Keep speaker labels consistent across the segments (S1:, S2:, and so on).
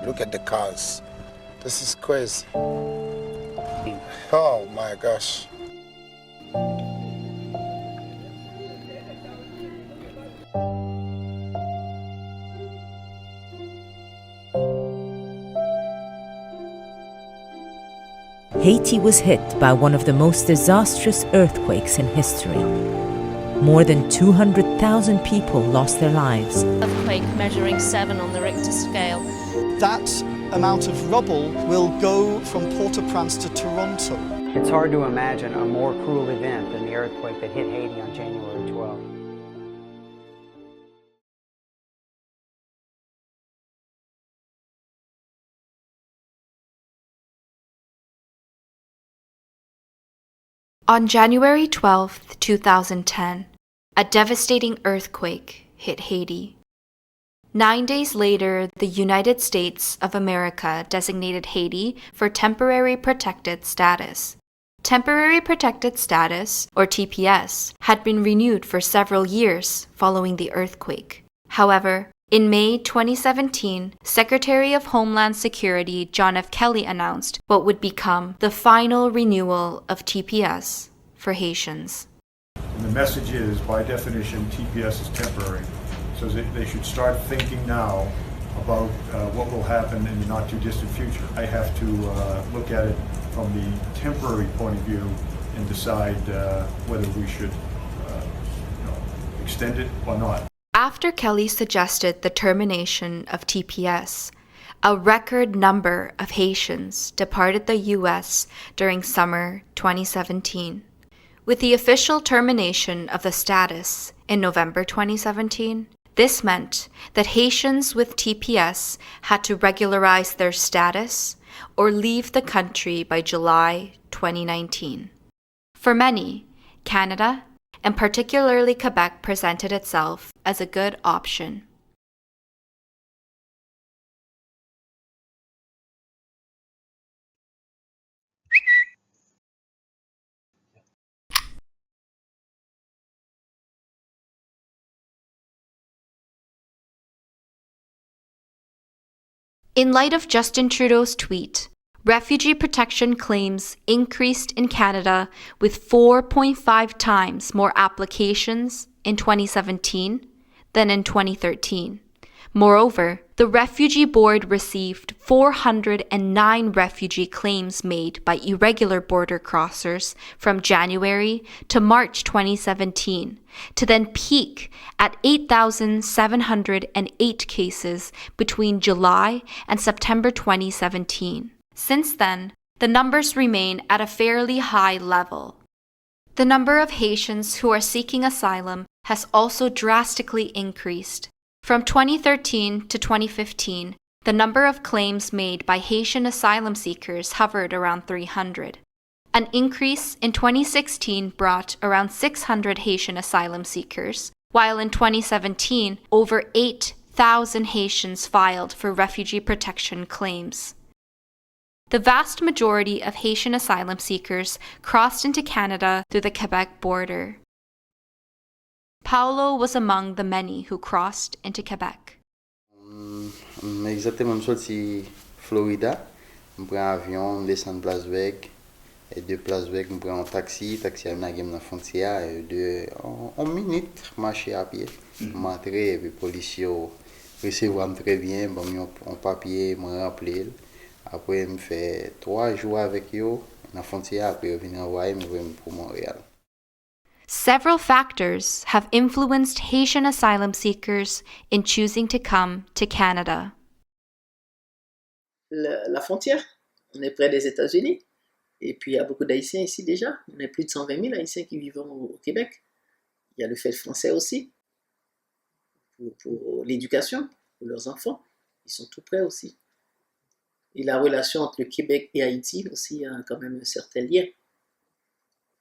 S1: Look at the cars. This is crazy. Oh my gosh.
S2: Haiti was hit by one of the most disastrous earthquakes in history. More than 200,000 people lost their lives.
S3: Earthquake measuring 7 on the Richter scale.
S4: That amount of rubble will go from Port-au-Prince to Toronto.
S5: It's hard to imagine a more cruel event than the earthquake that hit Haiti on January 12.
S6: On January 12, 2010, a devastating earthquake hit Haiti. 9 days later, the United States of America designated Haiti for Temporary Protected Status. Temporary Protected Status, or TPS, had been renewed for several years following the earthquake. However, in May 2017, Secretary of Homeland Security John F. Kelly announced what would become the final renewal of TPS for Haitians.
S7: And the message is, by definition, TPS is temporary. So they should start thinking now about what will happen in the not-too-distant future. I have to look at it from the temporary point of view and decide whether we should extend it or not.
S6: After Kelly suggested the termination of TPS, a record number of Haitians departed the U.S. during summer 2017. With the official termination of the status in November 2017, this meant that Haitians with TPS had to regularize their status or leave the country by July 2019. For many, Canada, and particularly Quebec, presented itself as a good option. In light of Justin Trudeau's tweet, refugee protection claims increased in Canada with 4.5 times more applications in 2017 than in 2013. Moreover, the Refugee Board received 409 refugee claims made by irregular border crossers from January to March 2017, to then peak at 8,708 cases between July and September 2017. Since then, the numbers remain at a fairly high level. The number of Haitians who are seeking asylum has also drastically increased. From 2013 to 2015, the number of claims made by Haitian asylum seekers hovered around 300. An increase in 2016 brought around 600 Haitian asylum seekers, while in 2017, over 8,000 Haitians filed for refugee protection claims. The vast majority of Haitian asylum seekers crossed into Canada through the Quebec border. Paulo was among the many who crossed into Quebec.
S8: Exactement, je suis Florida. Je prends un avion, je descends de Place Vec. Et de Place Vec, je prends un taxi à la frontière. Et de 1 minute, marcher à pied. Je m'entre et puis les policiers recevoir très bien. Bon, un papier, je remplis. Après, je fais 3 jours avec eux à la frontière. Après, je viens envoyer pour Montréal.
S6: Several factors have influenced Haitian asylum seekers in choosing to come to Canada.
S9: La frontière, on est près des États-Unis. Et puis, il y a beaucoup d'Haïtiens ici déjà. On a plus de 120 000 Haïtiens qui vivent au Québec. Il y a le fait français aussi, pour l'éducation, pour leurs enfants. Ils sont tout près aussi. Et la relation entre le Québec et Haïti aussi a quand même un certain lien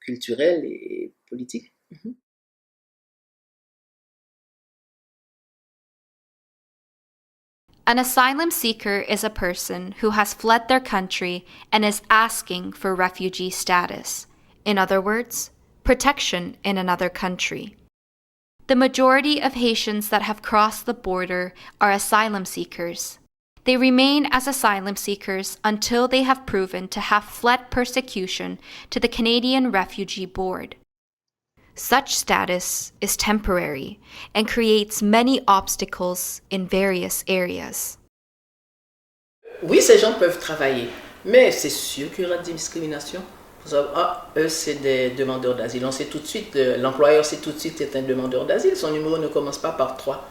S9: culturel et politique.
S6: An asylum seeker is a person who has fled their country and is asking for refugee status. In other words, protection in another country. The majority of Haitians that have crossed the border are asylum seekers. They remain as asylum seekers until they have proven to have fled persecution to the Canadian Refugee Board. Such status is temporary and creates many obstacles in various areas.
S9: Oui, ces gens peuvent travailler, mais c'est sûr qu'il y aura des discriminations. Eux, c'est des demandeurs d'asile. On sait tout de suite, l'employeur sait tout de suite c'est un demandeur d'asile. Son numéro ne commence pas par 3.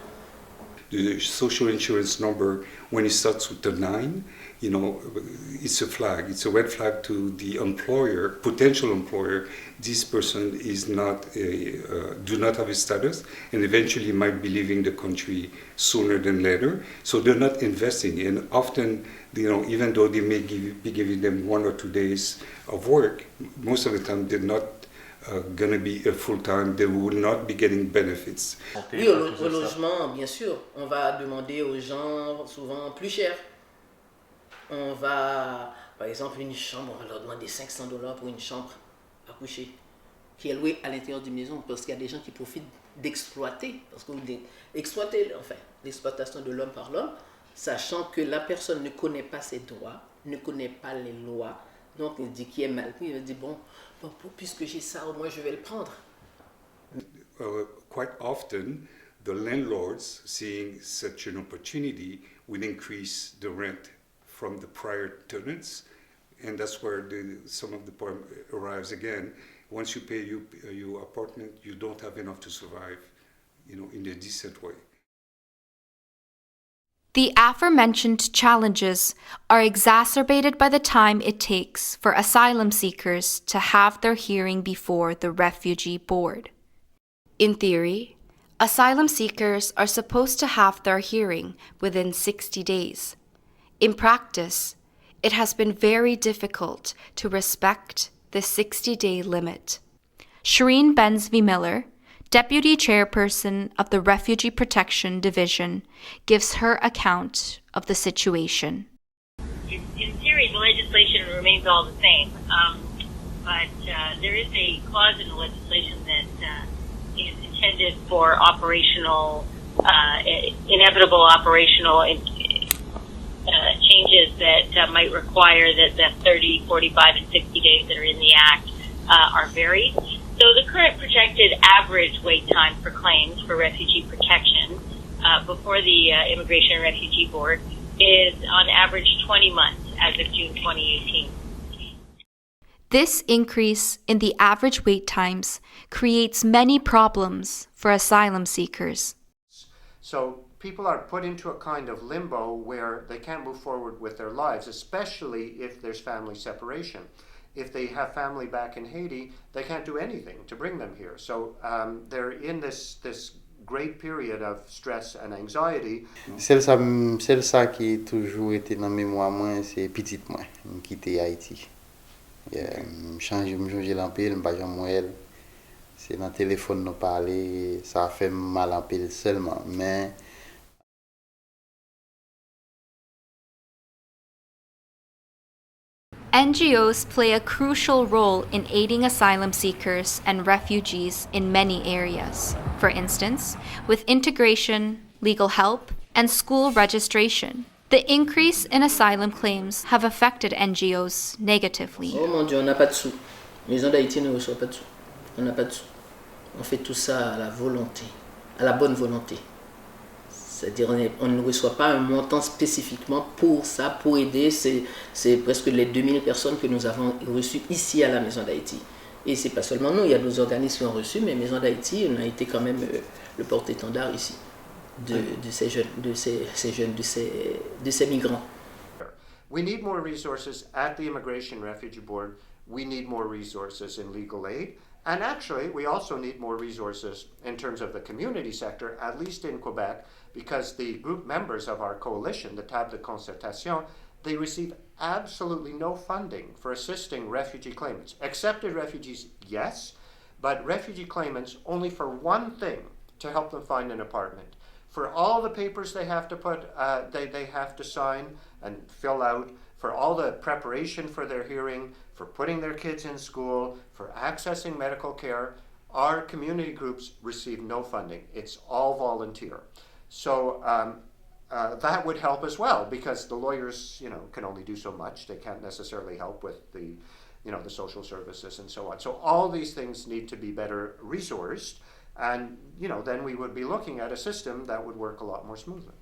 S10: The social insurance number, when it starts with the 9, it's a flag. It's a red flag to the employer, potential employer. This person is not do not have a status, and eventually might be leaving the country sooner than later. So they're not investing. And often, even though they may be giving them 1 or 2 days of work, most of the time they're not going to be a full-time, they will not be getting benefits.
S9: Oui, au logement, bien sûr. On va demander aux gens souvent plus cher. On va, par exemple, une chambre, on va leur demander $500 pour une chambre à coucher, qui est louée à l'intérieur d'une maison, parce qu'il y a des gens qui profitent d'exploiter, l'exploitation de l'homme par l'homme, sachant que la personne ne connaît pas ses droits, ne connaît pas les lois, donc il dit qu'il est mal pris, il dit bon, puisque j'ai ça, au moins je vais le prendre.
S10: Quite often, the landlords, seeing such an opportunity, will increase the rent from the prior tenants, and that's where some of the problem arrives again. Once you pay your apartment, you don't have enough to survive, in a decent way.
S6: The aforementioned challenges are exacerbated by the time it takes for asylum seekers to have their hearing before the Refugee Board. In theory, asylum seekers are supposed to have their hearing within 60 days. In practice, it has been very difficult to respect the 60-day limit. Shireen Bensby-Miller, Deputy Chairperson of the Refugee Protection Division, gives her account of the situation.
S11: In theory, the legislation remains all the same, but there is a clause in the legislation that is intended for inevitable operational changes that might require that the 30, 45, and 60 days that are in the Act are varied. So the current projected average wait time for claims for refugee protection before the Immigration and Refugee Board is on average 20 months as of June 2018.
S6: This increase in the average wait times creates many problems for asylum seekers.
S12: So people are put into a kind of limbo where they can't move forward with their lives, especially if there's family separation. If they have family back in Haiti, they can't do anything to bring them here. So they're in this great period of stress and anxiety.
S8: Celle ça qui toujours été dans mémoire moi, c'est petite moi, quitter Haïti. Changer l'empile, pas jamais c'est dans téléphone nous parler, ça fait mal en pile seulement, mais
S6: NGOs play a crucial role in aiding asylum seekers and refugees in many areas. For instance, with integration, legal help, and school registration. The increase in asylum claims have affected NGOs negatively.
S9: Oh mon Dieu, on n'a pas de sous. Maison d'Haïti ne reçoit pas de sous. On n'a pas de sous. On fait tout ça à la volonté, à la bonne volonté. C'est-à-dire on ne reçoit pas un montant spécifiquement pour ça, pour aider. C'est presque les 2000 personnes que nous avons reçues ici à la Maison d'Haïti. Et c'est pas seulement nous, il y a d'autres organismes qui ont reçu, mais Maison d'Haïti, on a été quand même le porte-étendard ici de ces jeunes, de ces migrants.
S12: We need more resources at the Immigration and Refugee Board. We need more resources in legal aid. And actually, we also need more resources in terms of the community sector, at least in Quebec, because the group members of our coalition, the Table de Concertation, they receive absolutely no funding for assisting refugee claimants. Accepted refugees, yes, but refugee claimants only for one thing, to help them find an apartment. For all the papers they have to put, they have to sign and fill out, for all the preparation for their hearing, for putting their kids in school, for accessing medical care, our community groups receive no funding. It's all volunteer. So that would help as well, because the lawyers, can only do so much. They can't necessarily help with the social services and so on. So all these things need to be better resourced, and then we would be looking at a system that would work a lot more smoothly.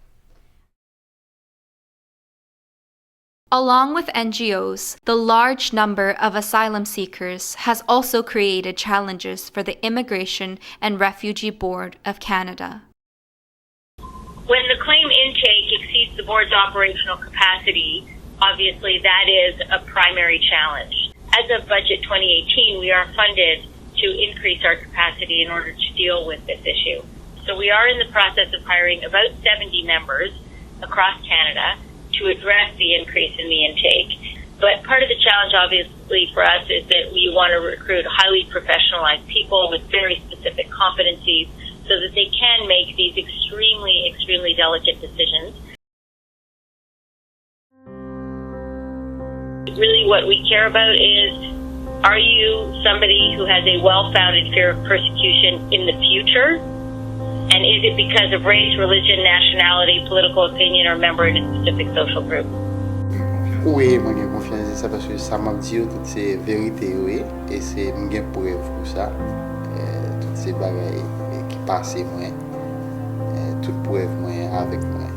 S6: Along with NGOs, the large number of asylum seekers has also created challenges for the Immigration and Refugee Board of Canada.
S11: When the claim intake exceeds the board's operational capacity, obviously that is a primary challenge. As of budget 2018, we are funded to increase our capacity in order to deal with this issue. So we are in the process of hiring about 70 members across Canada to address the increase in the intake. But part of the challenge, obviously, for us is that we want to recruit highly professionalized people with very specific competencies so that they can make these extremely, extremely delicate decisions. Really what we care about is, are you somebody who has a well-founded fear of persecution in the future? And is it because of race, religion, nationality, political opinion, or member in a specific social group?
S8: Oui, moi j'ai confiance en ça parce que ça m'a dit toutes ces vérités, oui, et c'est j'ai preuve pour ça. Toutes ces bagailles qui passent moi, toute preuve moi avec moi.